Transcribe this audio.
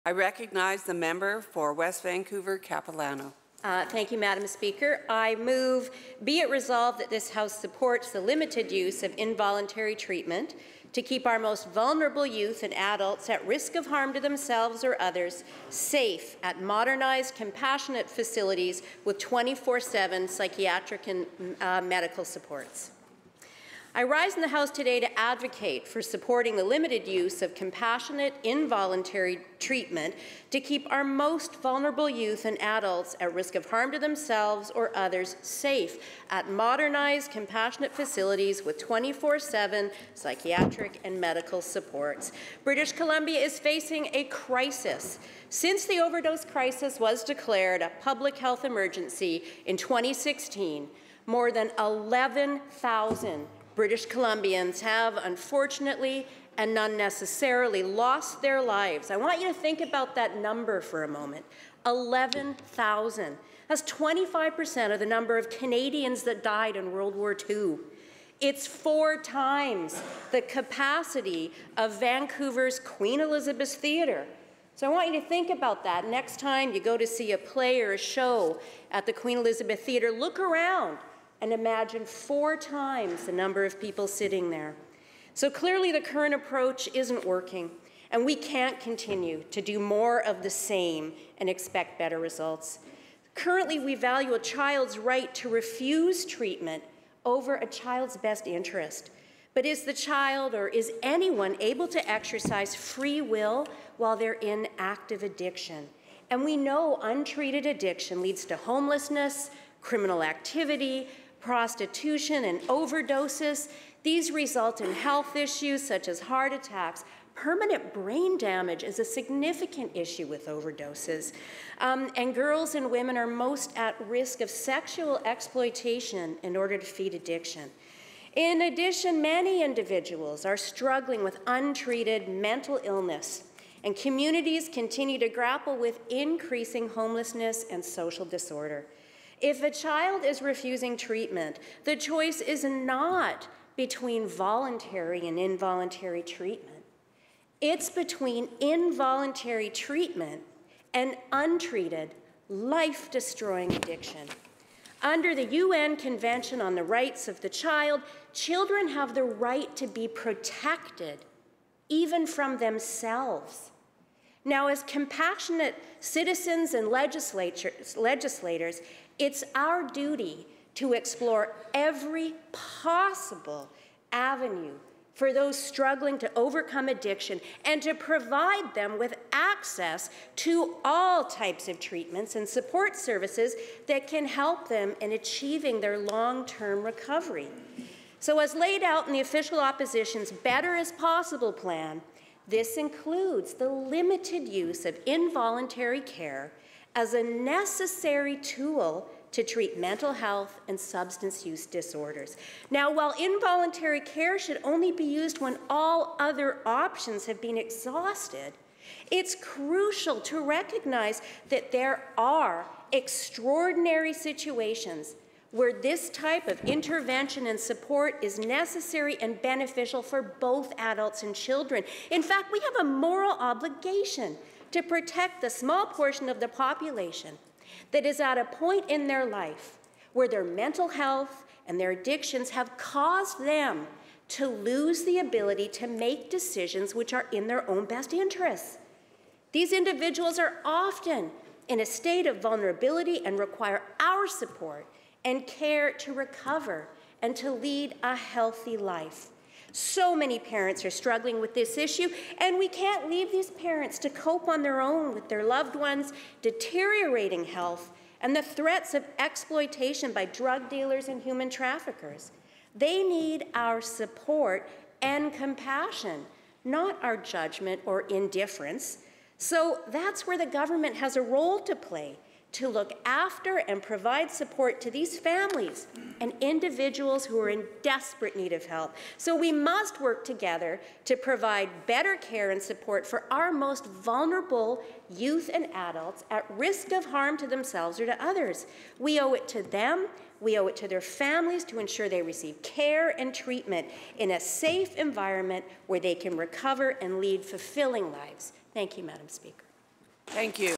I recognize the member for West Vancouver Capilano. Thank you, Madam Speaker. I move, be it resolved that this House supports the limited use of involuntary treatment to keep our most vulnerable youth and adults at risk of harm to themselves or others safe at modernized, compassionate facilities with 24/7 psychiatric and medical supports. I rise in the House today to advocate for supporting the limited use of compassionate, involuntary treatment to keep our most vulnerable youth and adults at risk of harm to themselves or others safe at modernized, compassionate facilities with 24/7 psychiatric and medical supports. British Columbia is facing a crisis. Since the overdose crisis was declared a public health emergency in 2016, more than 11,000 British Columbians have, unfortunately and unnecessarily, lost their lives. I want you to think about that number for a moment. 11,000. That's 25% of the number of Canadians that died in World War II. It's 4 times the capacity of Vancouver's Queen Elizabeth Theatre. So I want you to think about that. Next time you go to see a play or a show at the Queen Elizabeth Theatre, look around and imagine 4 times the number of people sitting there. So clearly the current approach isn't working, and we can't continue to do more of the same and expect better results. Currently, we value a child's right to refuse treatment over a child's best interest. But is the child or is anyone able to exercise free will while they're in active addiction? And we know untreated addiction leads to homelessness, criminal activity, prostitution, and overdoses. These result in health issues such as heart attacks. Permanent brain damage is a significant issue with overdoses. And girls and women are most at risk of sexual exploitation in order to feed addiction. In addition, many individuals are struggling with untreated mental illness, and communities continue to grapple with increasing homelessness and social disorder. If a child is refusing treatment, the choice is not between voluntary and involuntary treatment. It's between involuntary treatment and untreated, life-destroying addiction. Under the UN Convention on the Rights of the Child, children have the right to be protected, even from themselves. Now, as compassionate citizens and legislators, it's our duty to explore every possible avenue for those struggling to overcome addiction and to provide them with access to all types of treatments and support services that can help them in achieving their long-term recovery. So as laid out in the official opposition's Better as Possible plan, this includes the limited use of involuntary care as a necessary tool to treat mental health and substance use disorders. Now, while involuntary care should only be used when all other options have been exhausted, it's crucial to recognize that there are extraordinary situations where this type of intervention and support is necessary and beneficial for both adults and children. In fact, we have a moral obligation to protect the small portion of the population that is at a point in their life where their mental health and their addictions have caused them to lose the ability to make decisions which are in their own best interests. These individuals are often in a state of vulnerability and require our support and care to recover and to lead a healthy life. So many parents are struggling with this issue, and we can't leave these parents to cope on their own with their loved ones' deteriorating health and the threats of exploitation by drug dealers and human traffickers. They need our support and compassion, not our judgment or indifference. So that's where the government has a role to play, to look after and provide support to these families and individuals who are in desperate need of help. So we must work together to provide better care and support for our most vulnerable youth and adults at risk of harm to themselves or to others. We owe it to them, we owe it to their families to ensure they receive care and treatment in a safe environment where they can recover and lead fulfilling lives. Thank you, Madam Speaker. Thank you.